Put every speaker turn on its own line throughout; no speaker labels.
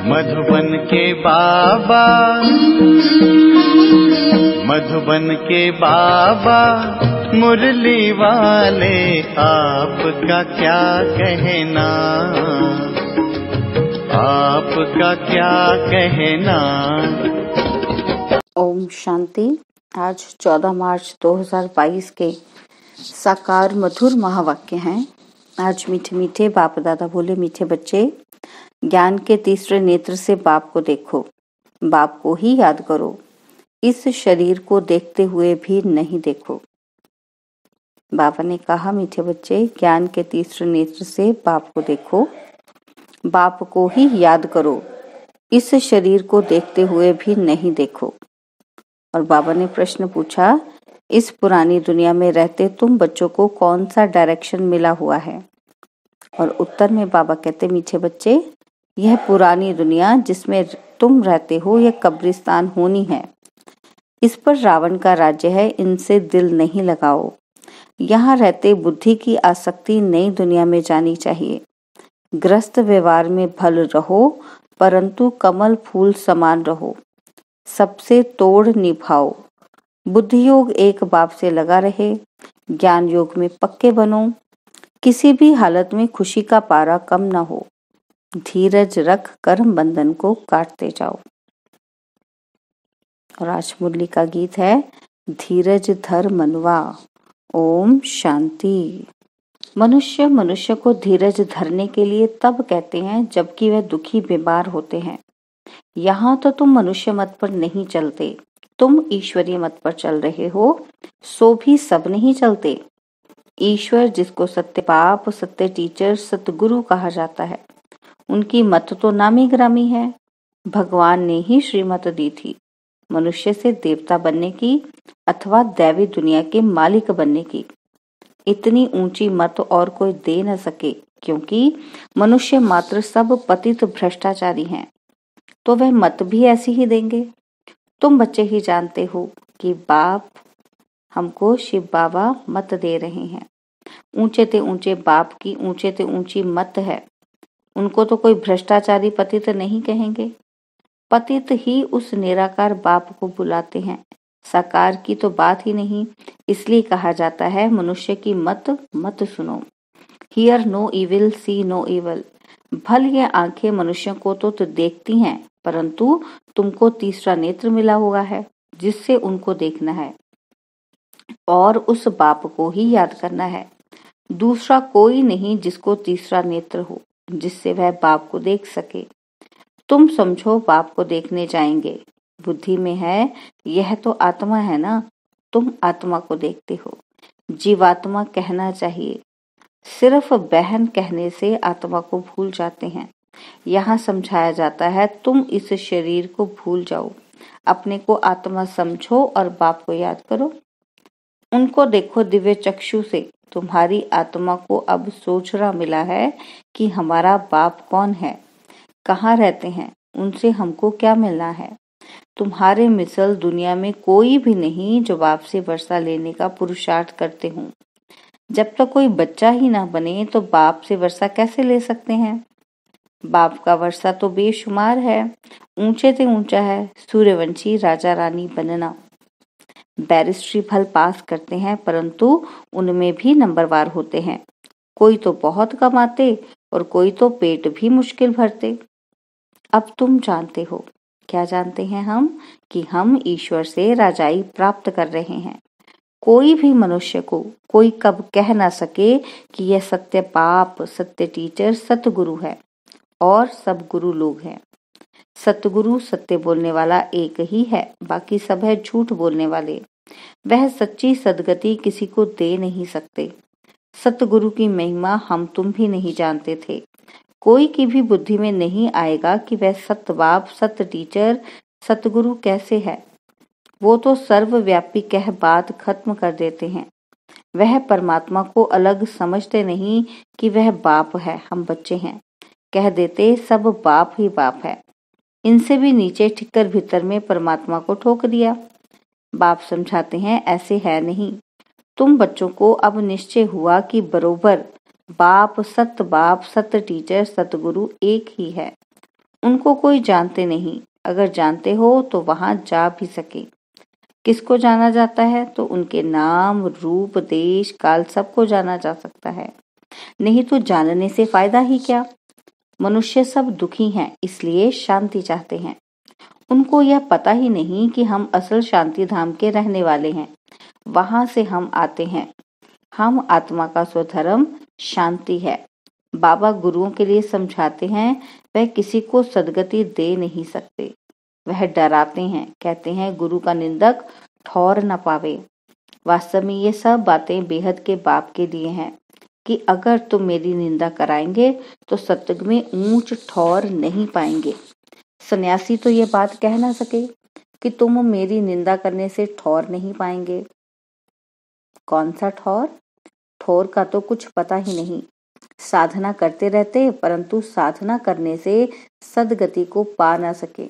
मधुबन के बाबा, मधुबन के बाबा मुरली वाले, आपका क्या कहना, आपका क्या कहना।
ओम शांति। आज 14 मार्च 2022 के साकार मधुर महावाक्य हैं। आज मीठे मीठे बाप दादा बोले, मीठे बच्चे, ज्ञान के तीसरे नेत्र से बाप को देखो, बाप को ही याद करो, इस शरीर को देखते हुए भी नहीं देखो। बाबा ने कहा, मीठे बच्चे, ज्ञान के तीसरे नेत्र से बाप को देखो, बाप को ही याद करो, इस शरीर को देखते हुए भी नहीं देखो। और बाबा ने प्रश्न पूछा, इस पुरानी दुनिया में रहते तुम बच्चों को कौन सा डायरेक्शन मिला हुआ है? और उत्तर में बाबा कहते, मीठे बच्चे, यह पुरानी दुनिया जिसमें तुम रहते हो यह कब्रिस्तान होनी है। इस पर रावण का राज्य है, इनसे दिल नहीं लगाओ। यहाँ रहते बुद्धि की आसक्ति नई दुनिया में जानी चाहिए। ग्रस्त व्यवहार में भल रहो, परंतु कमल फूल समान रहो। सबसे तोड़ निभाओ। बुद्धि योग एक बाप से लगा रहे। ज्ञान योग में पक्के बनो। किसी भी हालत में खुशी का पारा कम न हो। धीरज रख कर्म बंधन को काटते जाओ। और आज मुरली का गीत है, धीरज धर मनवा। ओम शांति। मनुष्य मनुष्य को धीरज धरने के लिए तब कहते हैं जबकि वह दुखी बीमार होते हैं। यहाँ तो तुम मनुष्य मत पर नहीं चलते, तुम ईश्वरीय मत पर चल रहे हो। सो भी सब नहीं चलते। ईश्वर, जिसको सत्य बाप, सत्य टीचर, सतगुरु कहा जाता है, उनकी मत तो नामी ग्रामी है। भगवान ने ही श्रीमत दी थी, मनुष्य से देवता बनने की अथवा दैवी दुनिया के मालिक बनने की। इतनी ऊंची मत और कोई दे न सके, क्योंकि मनुष्य मात्र सब पतित भ्रष्टाचारी हैं। तो वह मत भी ऐसी ही देंगे। तुम बच्चे ही जानते हो कि बाप हमको शिव बाबा मत दे रहे हैं। ऊंचे ते ऊंचे बाप की ऊंचे ते ऊंची मत है। उनको तो कोई भ्रष्टाचारी पतित नहीं कहेंगे। पतित ही उस निराकार बाप को बुलाते हैं, साकार की तो बात ही नहीं। इसलिए कहा जाता है, मनुष्य की मत मत सुनो। Hear no evil, see no evil. भल ये आंखें मनुष्यों को तो देखती हैं, परंतु तुमको तीसरा नेत्र मिला हुआ है जिससे उनको देखना है और उस बाप को ही याद करना है। दूसरा कोई नहीं जिसको तीसरा नेत्र हो, जिससे वह बाप को देख सके। तुम समझो बाप को देखने जाएंगे। बुद्धि में है, यह तो आत्मा है ना, तुम आत्मा को देखते हो। जीवात्मा कहना चाहिए। सिर्फ बहन कहने से आत्मा को भूल जाते हैं। यहाँ समझाया जाता है, तुम इस शरीर को भूल जाओ, अपने को आत्मा समझो और बाप को याद करो। उनको देखो दिव्य चक्षु से। तुम्हारी आत्मा को अब सोचना मिला है कि हमारा बाप कौन है, कहाँ रहते हैं, उनसे हमको क्या मिलना है। तुम्हारे मिसल दुनिया में कोई भी नहीं जो बाप से वर्षा लेने का पुरुषार्थ करते हों। जब तक कोई बच्चा ही ना बने तो बाप से वर्षा कैसे ले सकते हैं? बाप का वर्षा तो बेशुमार है, ऊंचे से ऊंचा है। सूर्यवंशी राजा रानी बनना। बैरिस्ट्री भल पास करते हैं, परंतु उनमें भी नंबरवार होते हैं। कोई तो बहुत कमाते और कोई तो पेट भी मुश्किल भरते। अब तुम जानते हो, क्या जानते हैं हम? कि हम ईश्वर से राजाई प्राप्त कर रहे हैं। कोई भी मनुष्य को कोई कब कह ना सके कि यह सत्य बाप, सत्य टीचर, सतगुरु है और सब गुरु लोग हैं। सतगुरु सत्य बोलने वाला एक ही है, बाकी सब है झूठ बोलने वाले। वह सच्ची सदगति किसी को दे नहीं सकते। सतगुरु की महिमा हम तुम भी नहीं जानते थे। कोई की भी बुद्धि में नहीं आएगा कि वह सत्य बाप, सत्य टीचर, सतगुरु कैसे है। वो तो सर्वव्यापी कह बात खत्म कर देते हैं। वह परमात्मा को अलग समझते नहीं कि वह बाप है, हम बच्चे हैं। कह देते सब बाप ही बाप है। इनसे भी नीचे ठिक्कर भीतर में परमात्मा को ठोक दिया। बाप समझाते हैं, ऐसे है नहीं। तुम बच्चों को अब निश्चय हुआ कि बरोबर बाप, सत्य टीचर, सतगुरु एक ही है। उनको कोई जानते नहीं, अगर जानते हो तो वहां जा भी सके। किसको जाना जाता है? तो उनके नाम, रूप, देश, काल सबको जाना जा सकता है। नहीं तो जानने से फायदा ही क्या? मनुष्य सब दुखी हैं, इसलिए शांति चाहते हैं। उनको यह पता ही नहीं कि हम असल शांति धाम के रहने वाले हैं, वहां से हम आते हैं। हम आत्मा का स्वधर्म शांति है। बाबा गुरुओं के लिए समझाते हैं, वह किसी को सदगति दे नहीं सकते। वह डराते हैं, कहते हैं गुरु का निंदक ठौर न पावे। वास्तव में ये सब बातें बेहद के बाप के लिए हैं कि अगर तुम मेरी निंदा कराएंगे तो सत्युग में ऊंच ठौर नहीं पाएंगे। सन्यासी तो ये बात कह ना सके कि तुम मेरी निंदा करने से ठौर नहीं पाएंगे। कौन सा ठौर? ठौर का तो कुछ पता ही नहीं। साधना करते रहते, परंतु साधना करने से सदगति को पा ना सके।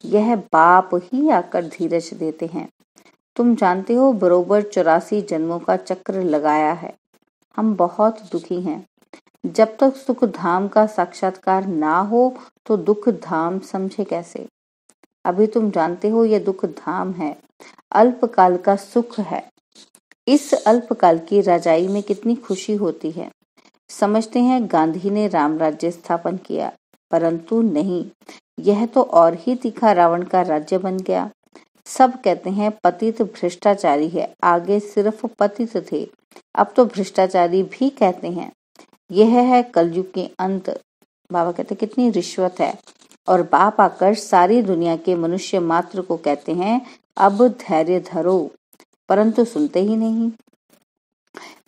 यह बाप ही आकर धीरज देते हैं। तुम जानते हो, बरोबर 84 जन्मों का चक्र लगाया है। हम बहुत दुखी हैं। जब तक सुख धाम का साक्षात्कार ना हो तो दुख धाम समझे कैसे? अभी तुम जानते हो यह दुख धाम है, अल्पकाल का सुख है। इस अल्पकाल की रजाई में कितनी खुशी होती है। समझते हैं गांधी ने राम राज्य स्थापन किया, परंतु नहीं, यह तो और ही तीखा रावण का राज्य बन गया। सब कहते हैं पतित भ्रष्टाचारी है, आगे सिर्फ पतित थे, अब तो भ्रष्टाचारी भी कहते हैं। यह है कलयुग के अंत। बाबा कहते कितनी रिश्वत है। और बाप आकर सारी दुनिया के मनुष्य मात्र को कहते हैं अब धैर्य धरो, परंतु सुनते ही नहीं।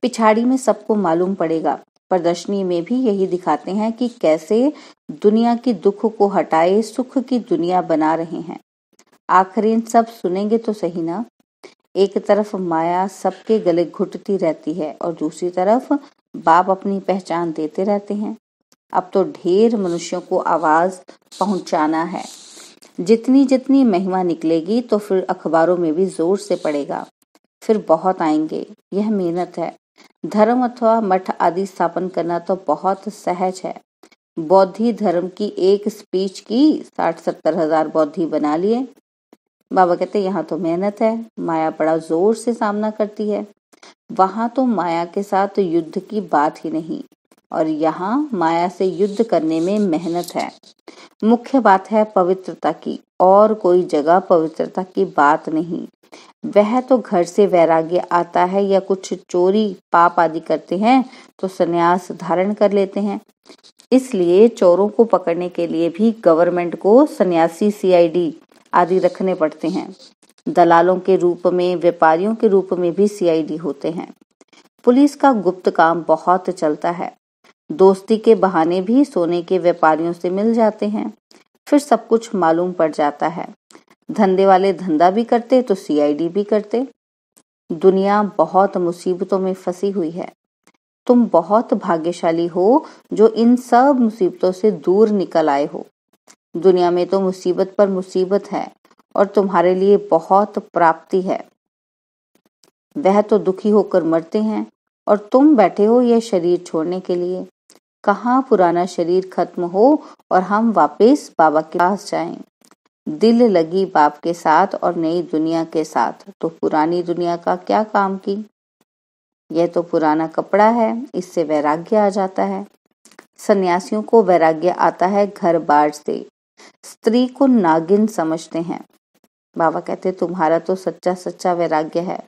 पिछाड़ी में सबको मालूम पड़ेगा। प्रदर्शनी में भी यही दिखाते हैं कि कैसे दुनिया की दुख को हटाए सुख की दुनिया बना रहे हैं। आखिर सब सुनेंगे तो सही ना। एक तरफ माया सबके गले घुटती रहती है और दूसरी तरफ बाप अपनी पहचान देते रहते हैं। अब तो ढेर मनुष्यों को आवाज पहुंचाना है। जितनी जितनी महिमा निकलेगी तो फिर अखबारों में भी जोर से पड़ेगा। फिर बहुत आएंगे। यह मेहनत है। धर्म अथवा मठ आदि स्थापन करना तो बहुत सहज है। बौद्धि धर्म की एक स्पीच की 60-70 हजार बौद्धि बना लिए। बाबा कहते यहाँ तो मेहनत है, माया बड़ा जोर से सामना करती है। वहां तो माया के साथ युद्ध की बात ही नहीं, और यहाँ माया से युद्ध करने में मेहनत है। मुख्य बात है पवित्रता की, और कोई जगह पवित्रता की बात नहीं। वह तो घर से वैराग्य आता है या कुछ चोरी पाप आदि करते हैं तो संन्यास धारण कर लेते हैं। इसलिए चोरों को पकड़ने के लिए भी गवर्नमेंट को सन्यासी CID आदि रखने पड़ते हैं। दलालों के रूप में, व्यापारियों के रूप में भी CID होते हैं। पुलिस का गुप्त काम बहुत चलता है। दोस्ती के बहाने भी सोने के व्यापारियों से मिल जाते हैं, फिर सब कुछ मालूम पड़ जाता है। धंधे वाले धंधा भी करते तो CID भी करते। दुनिया बहुत मुसीबतों में फंसी हुई है। तुम बहुत भाग्यशाली हो जो इन सब मुसीबतों से दूर निकल आए हो। दुनिया में तो मुसीबत पर मुसीबत है और तुम्हारे लिए बहुत प्राप्ति है। वह तो दुखी होकर मरते हैं और तुम बैठे हो यह शरीर छोड़ने के लिए। कहाँ पुराना शरीर खत्म हो और हम वापस बाबा के पास जाएं। दिल लगी बाप के साथ और नई दुनिया के साथ, तो पुरानी दुनिया का क्या काम की। यह तो पुराना कपड़ा है, इससे वैराग्य आ जाता है। सन्यासियों को वैराग्य आता है घर बार से। स्त्री को नागिन समझते हैं। बाबा कहते तुम्हारा तो सच्चा सच्चा वैराग्य है।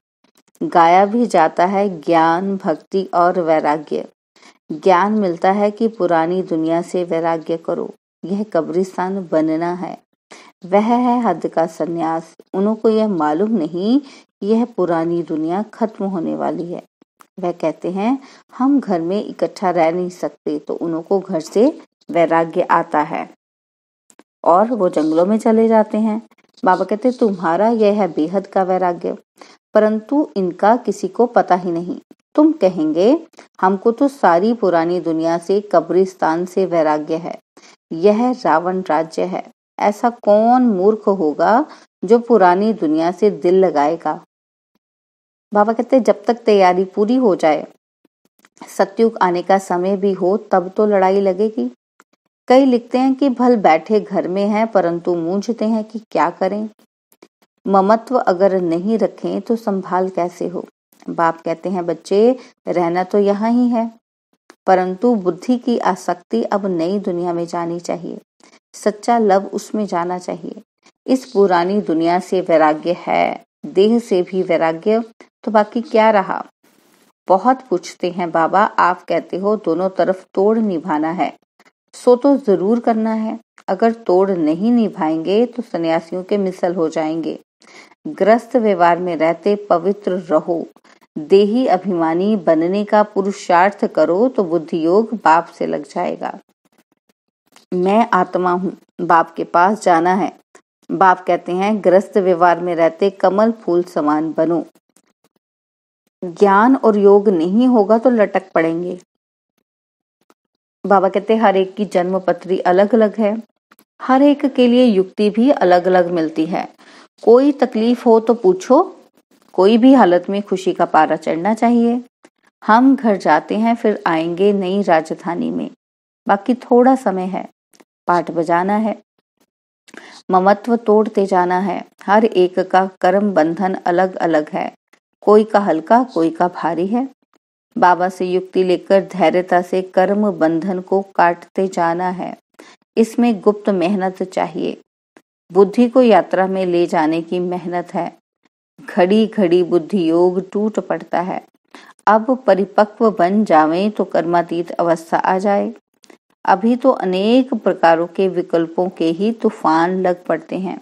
गाया भी जाता है ज्ञान, भक्ति और वैराग्य। ज्ञान मिलता है कि पुरानी दुनिया से वैराग्य करो, यह कब्रिस्तान बनना है। वह है हद का सन्यास। उनको यह मालूम नहीं यह पुरानी दुनिया खत्म होने वाली है। वह कहते हैं हम घर में इकट्ठा रह नहीं सकते, तो उनको घर से वैराग्य आता है और वो जंगलों में चले जाते हैं। बाबा कहते तुम्हारा यह है बेहद का वैराग्य, परंतु इनका किसी को पता ही नहीं। तुम कहेंगे हमको तो सारी पुरानी दुनिया से, कब्रिस्तान से वैराग्य है, यह रावण राज्य है। ऐसा कौन मूर्ख होगा जो पुरानी दुनिया से दिल लगाएगा। बाबा कहते जब तक तैयारी पूरी हो जाए, सतयुग आने का समय भी हो, तब तो लड़ाई लगेगी। कई लिखते हैं कि भल बैठे घर में हैं परंतु मूंझते हैं कि क्या करें। ममत्व अगर नहीं रखें तो संभाल कैसे हो। बाप कहते हैं बच्चे रहना तो यहाँ ही है, परंतु बुद्धि की आसक्ति अब नई दुनिया में जानी चाहिए। सच्चा लव उसमें जाना चाहिए। इस पुरानी दुनिया से वैराग्य है, देह से भी वैराग्य, तो बाकी क्या रहा। बहुत पूछते हैं बाबा, आप कहते हो दोनों तरफ तोड़ निभाना है, सो तो जरूर करना है। अगर तोड़ नहीं निभाएंगे तो सन्यासियों के मिसल हो जाएंगे। ग्रस्त व्यवहार में रहते पवित्र रहो। देही अभिमानी बनने का पुरुषार्थ करो तो बुद्धि योग बाप से लग जाएगा। मैं आत्मा हूँ, बाप के पास जाना है। बाप कहते हैं ग्रस्त व्यवहार में रहते कमल फूल समान बनो। ज्ञान और योग नहीं होगा तो लटक पड़ेंगे। बाबा कहते हर एक की जन्म पत्री अलग अलग है, हर एक के लिए युक्ति भी अलग अलग मिलती है। कोई तकलीफ हो तो पूछो, कोई भी हालत में खुशी का पारा चढ़ना चाहिए। हम घर जाते हैं फिर आएंगे नई राजधानी में, बाकी थोड़ा समय है। पाठ बजाना है, ममत्व तोड़ते जाना है। हर एक का कर्म बंधन अलग अलग है, कोई का हल्का कोई का भारी है। बाबा से युक्ति लेकर धैर्यता से कर्म बंधन को काटते जाना है। इसमें गुप्त मेहनत चाहिए। बुद्धि को यात्रा में ले जाने की मेहनत है। घड़ी घड़ी बुद्धि योग टूट पड़ता है। अब परिपक्व बन जावें तो कर्मातीत अवस्था आ जाए। अभी तो अनेक प्रकारों के विकल्पों के ही तूफान लग पड़ते हैं।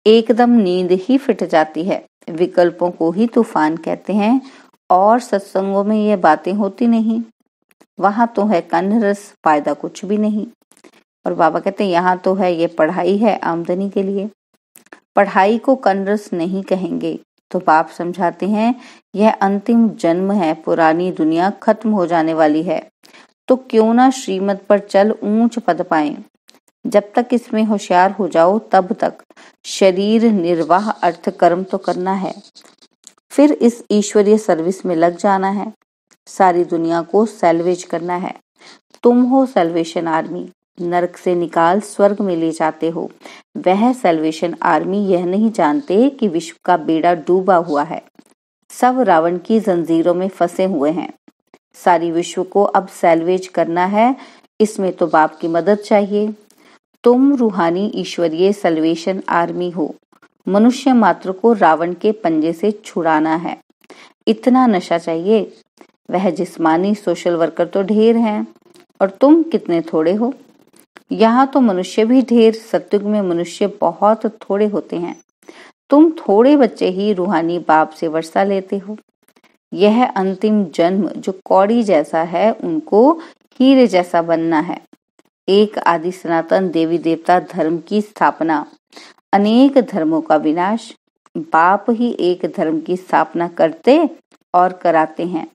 एकदम नींद ही फिट जाती है। विकल्पों को ही तूफान कहते हैं और सत्संगों में ये बातें होती नहीं। वहां तो है कन्न रस, फायदा कुछ भी नहीं। और बाबा कहते हैं यहाँ तो है ये पढ़ाई है आमदनी के लिए। पढ़ाई को कन्नरस नहीं कहेंगे। तो बाप समझाते हैं यह अंतिम जन्म है, पुरानी दुनिया खत्म हो जाने वाली है, तो क्यों ना श्रीमत पर चल ऊंच पद पाएं। जब तक इसमें होशियार हो जाओ तब तक शरीर निर्वाह अर्थ कर्म तो करना है, फिर इस ईश्वरीय सर्विस में लग जाना है। सारी दुनिया को सैल्वेज करना है। तुम हो सैल्वेशन आर्मी, नरक से निकाल स्वर्ग में ले जाते हो। वह सैल्वेशन आर्मी यह नहीं जानते कि विश्व का बेड़ा डूबा हुआ है, सब रावण की जंजीरों में फंसे हुए हैं। सारी विश्व को अब सैल्वेज करना है, इसमें तो बाप की मदद चाहिए। तुम रूहानी ईश्वरीय सैल्वेशन आर्मी हो। मनुष्य मात्र को रावण के पंजे से छुड़ाना है। इतना नशा चाहिए। वह जिस्मानी सोशल वर्कर तो ढेर हैं और तुम कितने थोड़े हो। यहाँ तो मनुष्य भी ढेर, सत्युग में मनुष्य बहुत थोड़े होते हैं। तुम थोड़े बच्चे ही रूहानी बाप से वर्षा लेते हो। यह अंतिम जन्म जो कौड़ी जैसा है उनको हीरे जैसा बनना है। एक आदि सनातन देवी देवता धर्म की स्थापना, अनेक धर्मों का विनाश। बाप ही एक धर्म की स्थापना करते और कराते हैं।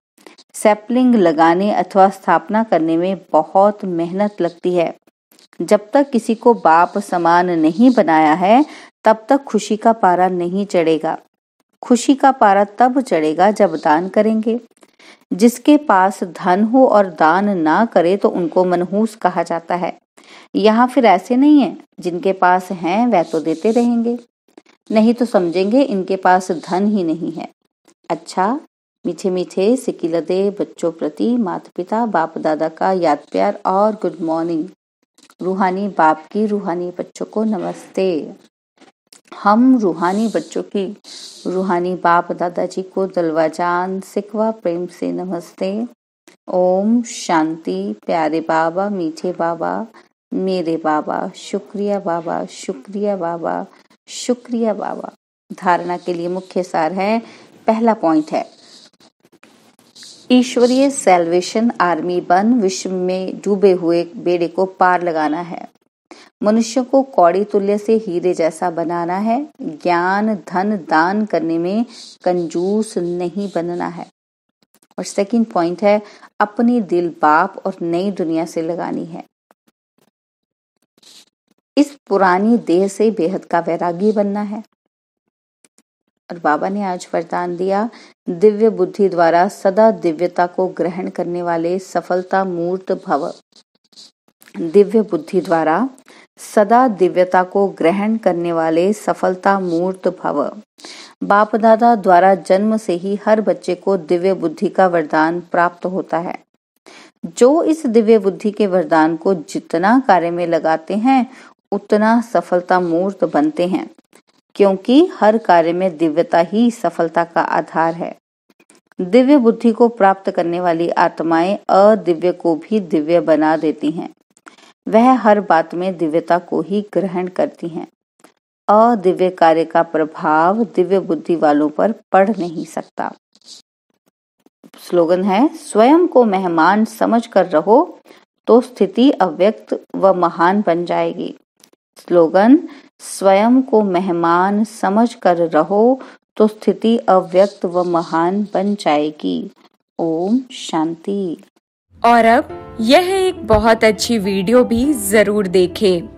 सैपलिंग लगाने अथवा स्थापना करने में बहुत मेहनत लगती है। जब तक किसी को बाप समान नहीं बनाया है तब तक खुशी का पारा नहीं चढ़ेगा। खुशी का पारा तब चढ़ेगा जब दान करेंगे। जिसके पास धन हो और दान ना करे तो उनको मनहूस कहा जाता है। यहाँ फिर ऐसे नहीं है, जिनके पास हैं वह तो देते रहेंगे, नहीं तो समझेंगे इनके पास धन ही नहीं है। अच्छा, मीठे मीठे सिकिलदे बच्चों प्रति माता पिता बाप दादा का याद प्यार और गुड मॉर्निंग। रूहानी बाप की रूहानी बच्चों को नमस्ते। हम रूहानी बच्चों की रूहानी बाप दादाजी को दलवाजान सिकवा प्रेम से नमस्ते। ओम शांति। प्यारे बाबा, मीठे बाबा, मेरे बाबा, शुक्रिया बाबा, शुक्रिया बाबा, शुक्रिया बाबा। धारणा के लिए मुख्य सार है। पहला पॉइंट है ईश्वरीय सैल्वेशन आर्मी बन विश्व में डूबे हुए बेड़े को पार लगाना है। मनुष्य को कौड़ी तुल्य से हीरे जैसा बनाना है। ज्ञान धन दान करने में कंजूस नहीं बनना है। और सेकंड पॉइंट है अपनी दिल बाप और नई दुनिया से लगानी है। इस पुरानी देह से बेहद का वैरागी बनना है। और बाबा ने आज वरदान दिया, दिव्य बुद्धि द्वारा सदा दिव्यता को ग्रहण करने वाले सफलता मूर्त भव। दिव्य बुद्धि द्वारा सदा दिव्यता को ग्रहण करने वाले सफलता मूर्त भव। बाप दादा द्वारा जन्म से ही हर बच्चे को दिव्य बुद्धि का वरदान प्राप्त होता है। जो इस दिव्य बुद्धि के वरदान को जितना कार्य में लगाते हैं उतना सफलता मूर्त बनते हैं, क्योंकि हर कार्य में दिव्यता ही सफलता का आधार है। दिव्य बुद्धि को प्राप्त करने वाली आत्माएं अदिव्य को भी दिव्य बना देती हैं। वह हर बात में दिव्यता को ही ग्रहण करती हैं। अदिव्य कार्य का प्रभाव दिव्य बुद्धि वालों पर पड़ नहीं सकता। स्लोगन है, स्वयं को मेहमान समझकर रहो तो स्थिति अव्यक्त व महान बन जाएगी। स्लोगन, स्वयं को मेहमान समझकर रहो तो स्थिति अव्यक्त व महान बन जाएगी। ओम शांति।
और अब यह एक बहुत अच्छी वीडियो भी जरूर देखें।